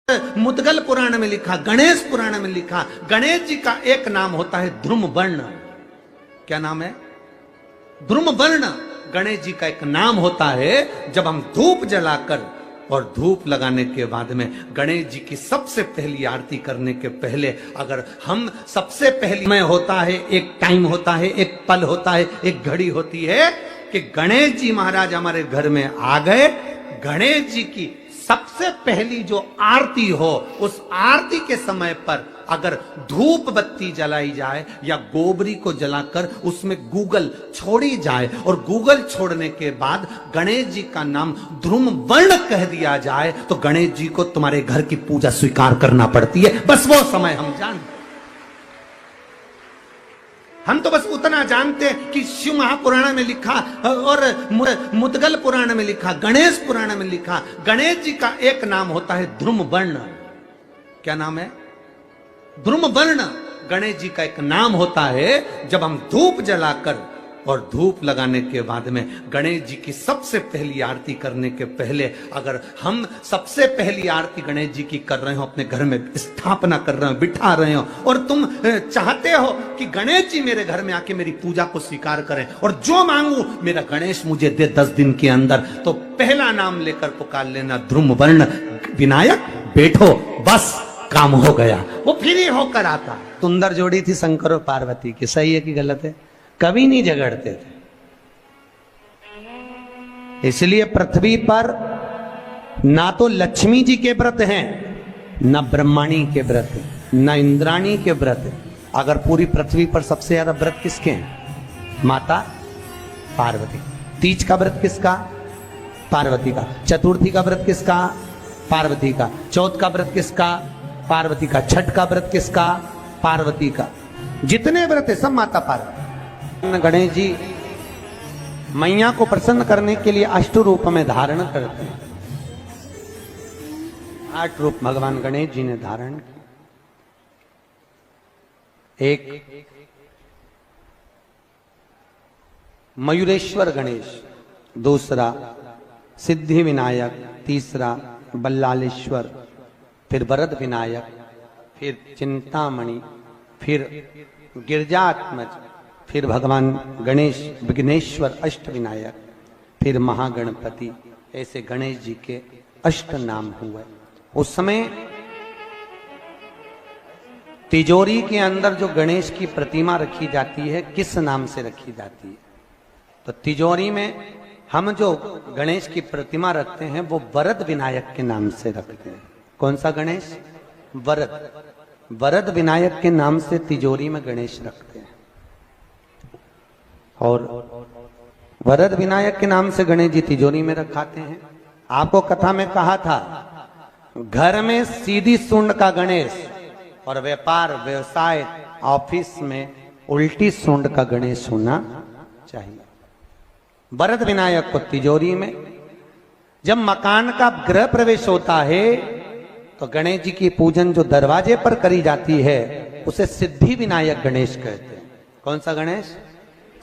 मुद्गल पुराण में लिखा, गणेश पुराण में लिखा, गणेश जी का एक नाम होता है ध्रुम वर्ण। क्या नाम है? ध्रुम वर्ण। गणेश जी का एक नाम होता है। जब हम धूप जलाकर और धूप लगाने के बाद में गणेश जी की सबसे पहली आरती करने के पहले अगर हम सबसे पहली में होता है, एक टाइम होता है, एक पल होता है, एक घड़ी होती है कि गणेश जी महाराज हमारे घर में आ गए। गणेश जी की सबसे पहली जो आरती हो, उस आरती के समय पर अगर धूप बत्ती जलाई जाए या गोबरी को जलाकर उसमें गूगल छोड़ी जाए और गूगल छोड़ने के बाद गणेश जी का नाम ध्रुम वर्ण कह दिया जाए तो गणेश जी को तुम्हारे घर की पूजा स्वीकार करना पड़ती है। बस वो समय हम जानते। हम तो बस उतना जानते हैं कि शिव महापुराण में लिखा और मुद्गल पुराण में लिखा, गणेश पुराण में लिखा, गणेश जी का एक नाम होता है ध्रुम वर्ण। क्या नाम है? ध्रुम वर्ण। गणेश जी का एक नाम होता है। जब हम धूप जलाकर और धूप लगाने के बाद में गणेश जी की सबसे पहली आरती करने के पहले अगर हम सबसे पहली आरती गणेश जी की कर रहे हो, अपने घर में स्थापना कर रहे हो, बिठा रहे हो और तुम चाहते हो कि गणेश जी मेरे घर में आके मेरी पूजा को स्वीकार करें और जो मांगू मेरा गणेश मुझे दे 10 दिन के अंदर, तो पहला नाम लेकर पुकार लेना ध्रुम वर्ण विनायक, बैठो, बस काम हो गया। वो फिर ही होकर आता। सुंदर जोड़ी थी शंकर और पार्वती की। सही है कि गलत है? कभी नहीं झगड़ते थे। इसलिए पृथ्वी पर ना तो लक्ष्मी जी के व्रत हैं, ना ब्रह्माणी के व्रत, ना इंद्राणी के व्रत। अगर पूरी पृथ्वी पर सबसे ज्यादा व्रत किसके हैं? माता पार्वती। तीज का व्रत किसका? पार्वती का। चतुर्थी का व्रत किसका? पार्वती का। चौथ का व्रत किसका? पार्वती का। छठ का व्रत किसका? पार्वती का। जितने व्रत है सब माता पार्वती। गणेश जी मैया को प्रसन्न करने के लिए 8 रूप में धारण करते हैं। 8 रूप भगवान गणेश जी ने धारण किए। एक मयूरेश्वर गणेश, दूसरा सिद्धि विनायक, तीसरा बल्लालेश्वर, फिर वरद विनायक, फिर चिंतामणि, फिर गिरजात्मज, फिर भगवान गणेश विघ्नेश्वर अष्ट विनायक, फिर महागणपति। ऐसे गणेश जी के 8 नाम हुए। उस समय तिजोरी के अंदर जो गणेश की प्रतिमा रखी जाती है, किस नाम से रखी जाती है? तो तिजोरी में हम जो गणेश की प्रतिमा रखते हैं वो वरद विनायक के नाम से रखते हैं। कौन सा गणेश? वरद। वरद विनायक के नाम से तिजोरी में गणेश रखते हैं। और वरद विनायक के नाम से गणेश जी तिजोरी में रखाते हैं। आपको कथा में कहा था, घर में सीधी सूंड का गणेश और व्यापार व्यवसाय ऑफिस में उल्टी सूंड का गणेश होना चाहिए। वरद विनायक को तिजोरी में। जब मकान का गृह प्रवेश होता है तो गणेश जी की पूजन जो दरवाजे पर करी जाती है उसे सिद्धि विनायक गणेश कहते हैं। कौन सा गणेश?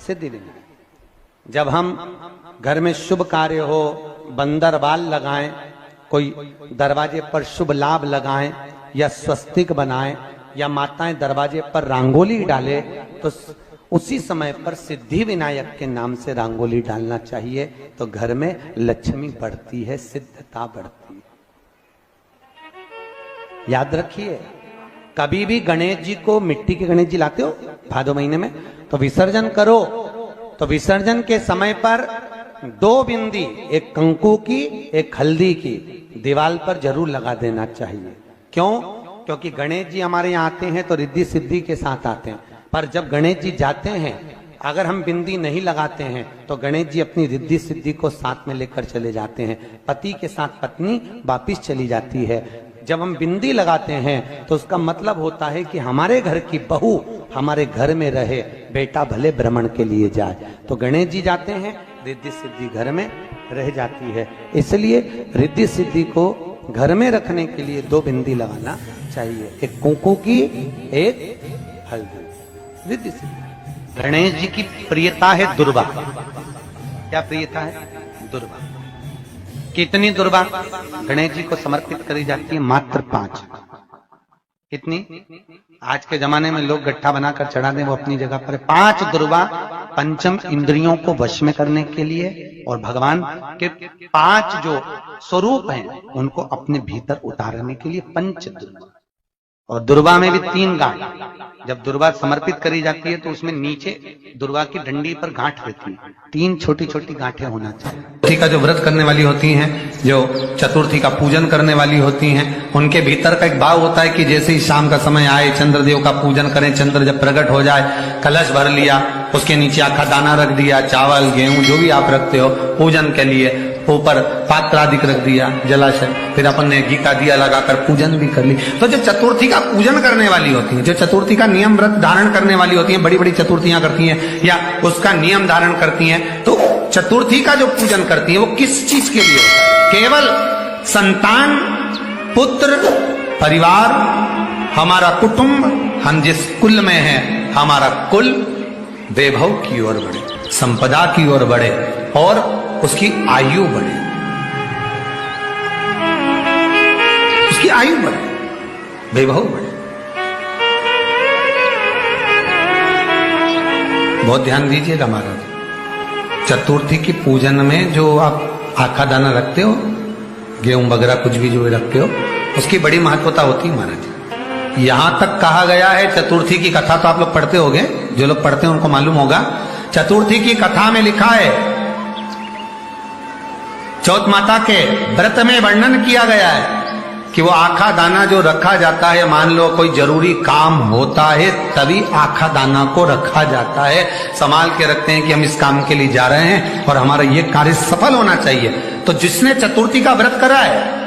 सिद्धि विनायक। जब हम घर में शुभ कार्य हो, बंदर बाल लगाएं, कोई दरवाजे पर शुभ लाभ लगाएं या स्वस्तिक बनाएं या माताएं दरवाजे पर रंगोली डाले, तो उसी समय पर सिद्धि विनायक के नाम से रंगोली डालना चाहिए। तो घर में लक्ष्मी बढ़ती है, सिद्धता बढ़ती है। याद रखिए, कभी भी गणेश जी को, मिट्टी के गणेश जी लाते हो भादो महीने में, तो विसर्जन करो तो विसर्जन के समय पर 2 बिंदी, एक कंकु की, एक हल्दी की, दीवार पर जरूर लगा देना चाहिए। क्यों? क्योंकि गणेश जी हमारे यहाँ आते हैं तो रिद्धि सिद्धि के साथ आते हैं, पर जब गणेश जी जाते हैं अगर हम बिंदी नहीं लगाते हैं तो गणेश जी अपनी रिद्धि सिद्धि को साथ में लेकर चले जाते हैं। पति के साथ पत्नी वापिस चली जाती है। जब हम बिंदी लगाते हैं तो उसका मतलब होता है कि हमारे घर की बहू हमारे घर में रहे, बेटा भले भ्रमण के लिए जाए। तो गणेश जी जाते हैं, रिद्धि सिद्धि घर में रह जाती है। इसलिए रिद्धि सिद्धि को घर में रखने के लिए 2 बिंदी लगाना चाहिए, एक कुंकू की, एक हल्दी। रिद्धि सिद्धि। गणेश जी की प्रियता है दुर्वा। क्या प्रियता है? दुर्वा। कितनी दुर्वा गणेश जी को समर्पित करी जाती है? मात्र 5। कितनी? आज के जमाने में लोग गट्ठा बनाकर चढ़ा दें, वो अपनी जगह पर 5 दुर्वा पंचम इंद्रियों को वश में करने के लिए और भगवान के 5 जो स्वरूप हैं उनको अपने भीतर उतारने के लिए 5 दुर्वा। और दुर्वा में भी 3 गांठ। जब दुर्वा समर्पित करी जाती है तो उसमें नीचे दुर्वा की डंडी पर गांठ रहती है, 3 छोटी छोटी गांठें होना चाहिए। चतुर्थी का जो व्रत करने वाली होती हैं, जो चतुर्थी का पूजन करने वाली होती हैं, उनके भीतर का एक भाव होता है कि जैसे ही शाम का समय आए चंद्रदेव का पूजन करें। चंद्र जब प्रकट हो जाए, कलश भर लिया, उसके नीचे आखा दाना रख दिया, चावल गेहूं जो भी आप रखते हो पूजन के लिए, ऊपर पात्र आदि रख दिया, जलाशय, फिर अपन ने घी का दिया लगाकर पूजन भी कर ली। तो जो चतुर्थी का पूजन करने वाली होती है, जो चतुर्थी का नियम व्रत धारण करने वाली होती है, बड़ी बड़ी चतुर्थियां करती हैं या उसका नियम धारण करती हैं, तो चतुर्थी का जो पूजन करती है वो किस चीज के लिए होता है? केवल संतान, पुत्र, परिवार, हमारा कुटुंब, हम जिस कुल में है, हमारा कुल वैभव की ओर बढ़े, संपदा की ओर बढ़े और उसकी आयु बढ़े, उसकी आयु बढ़े, वैभव बढ़े। बहुत ध्यान दीजिएगा महाराज। चतुर्थी की पूजन में जो आप आखा दाना रखते हो, गेहूं वगैरह कुछ भी जो रखते हो, उसकी बड़ी महत्वता होती है महाराज। यहां तक कहा गया है, चतुर्थी की कथा तो आप लोग पढ़ते होंगे, जो लोग पढ़ते हैं उनको मालूम होगा। चतुर्थी की कथा में लिखा है, चौथ माता के व्रत में वर्णन किया गया है कि वो आखा दाना जो रखा जाता है, मान लो कोई जरूरी काम होता है तभी आखा दाना को रखा जाता है, संभाल के रखते हैं कि हम इस काम के लिए जा रहे हैं और हमारा ये कार्य सफल होना चाहिए। तो जिसने चतुर्थी का व्रत करा है,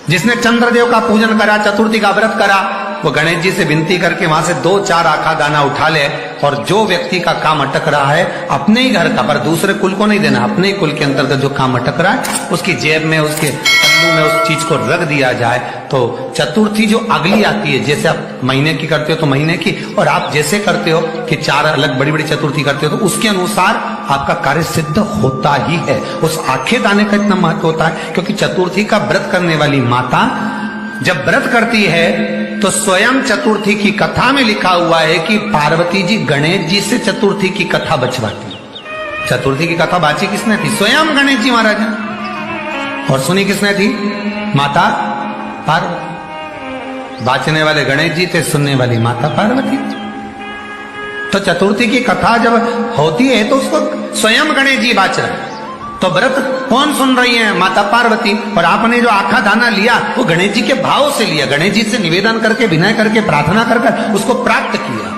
जिसने चंद्रदेव का पूजन करा, चतुर्थी का व्रत करा, वो गणेश जी से विनती करके वहां से 2-4 आखा दाना उठा ले और जो व्यक्ति का काम अटक रहा है अपने ही घर का, पर दूसरे कुल को नहीं देना, अपने ही कुल के अंतर्गत जो काम अटक रहा है उसकी जेब में, उसके तल्लू में उस चीज को रख दिया जाए। तो चतुर्थी जो अगली आती है, जैसे आप महीने की करते हो तो महीने की, और आप जैसे करते हो कि 4 अलग बड़ी बड़ी चतुर्थी करते हो तो उसके अनुसार आपका कार्य सिद्ध होता ही है। उस आखे दाने का इतना महत्व होता है क्योंकि चतुर्थी का व्रत करने वाली माता जब व्रत करती है तो स्वयं चतुर्थी की कथा में लिखा हुआ है कि पार्वती जी गणेश जी से चतुर्थी की कथा बचवाती। चतुर्थी की कथा बाची किसने थी? स्वयं गणेश जी महाराज ने। और सुनी किसने थी? माता पार्वती। बाचने वाले गणेश जी थे, सुनने वाली माता पार्वती। तो चतुर्थी की कथा जब होती है तो उसको स्वयं गणेश जी बाच रहे हैं। तो व्रत कौन सुन रही है? माता पार्वती। और आपने जो आखा दाना लिया वो गणेश जी के भाव से लिया, गणेश जी से निवेदन करके, विनय करके, प्रार्थना करके उसको प्राप्त किया।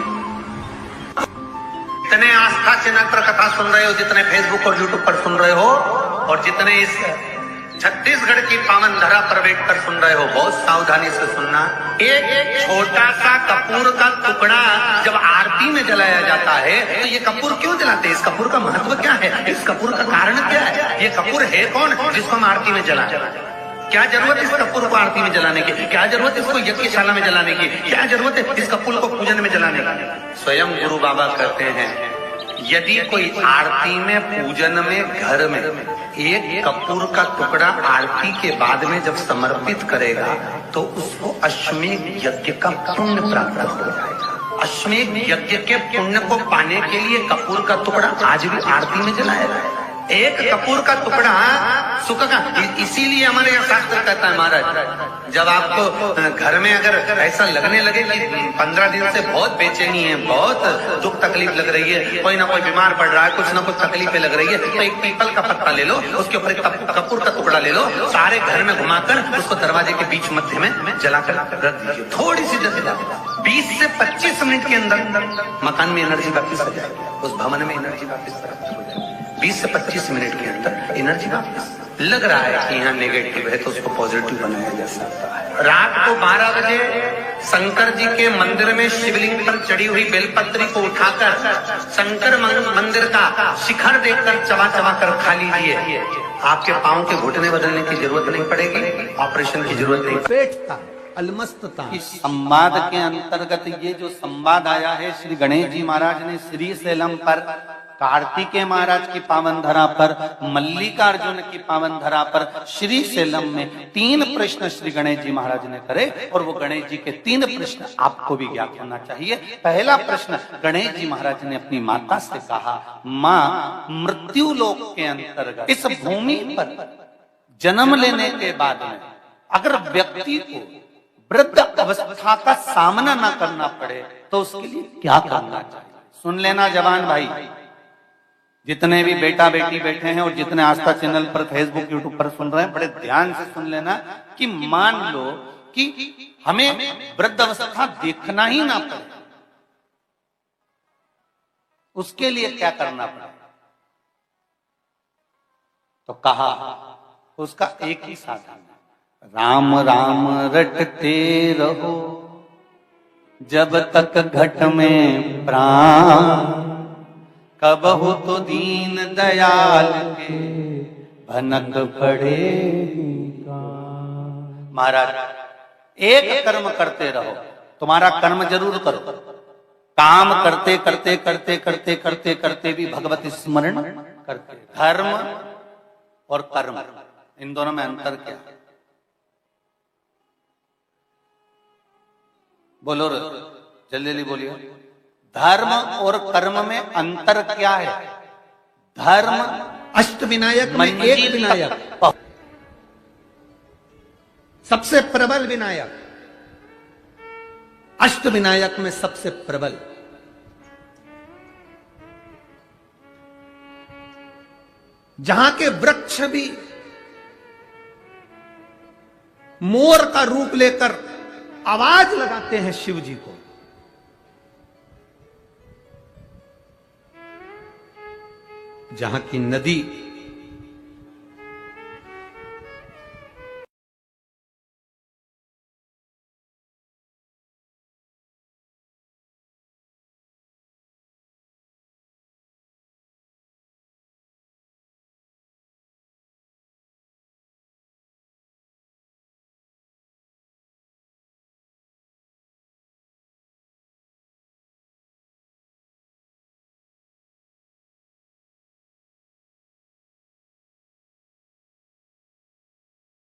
जितने आस्था चैनल पर कथा सुन रहे हो, जितने फेसबुक और यूट्यूब पर सुन रहे हो, और जितने इस छत्तीसगढ़ की पावन धरा पर बैठकर सुन रहे हो, बहुत सावधानी से सुनना। एक छोटा सा कपूर का टुकड़ा जब आरती में जलाया जाता है तो ये कपूर क्यों जलाते हैं? इस कपूर का महत्व क्या है? इस कपूर का कारण क्या है? ये कपूर है कौन जिसको हम आरती में जलाते? क्या जरूरत इस कपूर को आरती में जलाने की? क्या जरूरत इसको यज्ञशाला में जलाने की? क्या जरूरत है इस कपूर को पूजन में जलाने की? स्वयं गुरु बाबा कहते हैं, यदि कोई आरती में, पूजन में, घर में एक कपूर का टुकड़ा आरती के बाद में जब समर्पित करेगा तो उसको अश्वमेध यज्ञ का पुण्य प्राप्त हो जाएगा। अश्वमेध यज्ञ के पुण्य को पाने के लिए कपूर का टुकड़ा आज भी आरती में जलाया जाए। एक कपूर का टुकड़ा सुख का, इसीलिए हमारे यहाँ शास्त्र कहता है महाराज, जब आपको घर में अगर ऐसा लगने लगे कि 15 दिन से बहुत बेचैनी है, बहुत दुख तकलीफ लग रही है, कोई ना कोई बीमार पड़ रहा है, कुछ ना कुछ तकलीफें लग रही है, तो एक पीपल का पत्ता ले लो, उसके ऊपर एक कपूर का टुकड़ा ले लो, सारे घर में घुमाकर उसको दरवाजे के बीच मध्य में जलाकर रख दीजिए। थोड़ी सी जला 20 से 25 मिनट के अंदर मकान में एनर्जी वापिस आ जाएगी, उस भवन में एनर्जी वापिस आ जाएगी। 20 से 25 मिनट के अंदर एनर्जी वापस। लग रहा है कि यहाँ नेगेटिव है तो उसको पॉजिटिव बनाया जा सकता है। रात को 12 बजे शंकर जी के मंदिर में शिवलिंग पर चढ़ी हुई बेलपत्री को उठाकर शंकर मंदिर का शिखर देखकर चबा चबा कर खा लीजिए। आपके पांव के घुटने बदलने की जरूरत नहीं पड़ेगी, ऑपरेशन की जरूरत नहीं। पेटता, अलमस्तता। इस संवाद के अंतर्गत ये जो संवाद आया है, श्री गणेश जी महाराज ने श्री शैलम पर कार्तिकेय महाराज की पावन धरा पर, मल्लिकार्जुन की पावन धरा पर, श्री सेलम में 3 प्रश्न श्री गणेश जी महाराज ने करे और वो गणेश जी के 3 प्रश्न आपको भी ज्ञात होना चाहिए। पहला प्रश्न गणेश जी महाराज ने अपनी माता से कहा, माँ, मृत्यु लोक के अंतर्गत इस भूमि पर जन्म लेने के बाद में अगर व्यक्ति को वृद्ध अवस्था का सामना ना करना पड़े तो उसके लिए क्या करना चाहिए? सुन लेना जवान भाई, जितने भी बेटा बेटी बैठे हैं और जितने आस्था चैनल पर, फेसबुक, यूट्यूब पर सुन रहे हैं, बड़े ध्यान से सुन लेना कि मान लो कि हमें वृद्ध अवस्था देखना ही ना पड़े, उसके लिए क्या करना पड़े? तो कहा उसका एक ही साधन, राम राम रटते रहो जब तक घट में प्राण, कब हो तो दीन दयाल के भनक पड़ेगा। महाराज, एक कर्म करते रहो, तुम्हारा कर्म जरूर करो, काम करते करते करते करते करते करते भी भगवत स्मरण करते। धर्म और कर्म, इन दोनों में अंतर क्या है? बोलो जल्दी जल्दी बोलिए। धर्म और कर्म में अंतर क्या है? धर्म अष्टविनायक में एक विनायक, सबसे प्रबल विनायक, अष्टविनायक में सबसे प्रबल। जहां के वृक्ष भी मोर का रूप लेकर आवाज लगाते हैं शिव जी को, जहां की नदी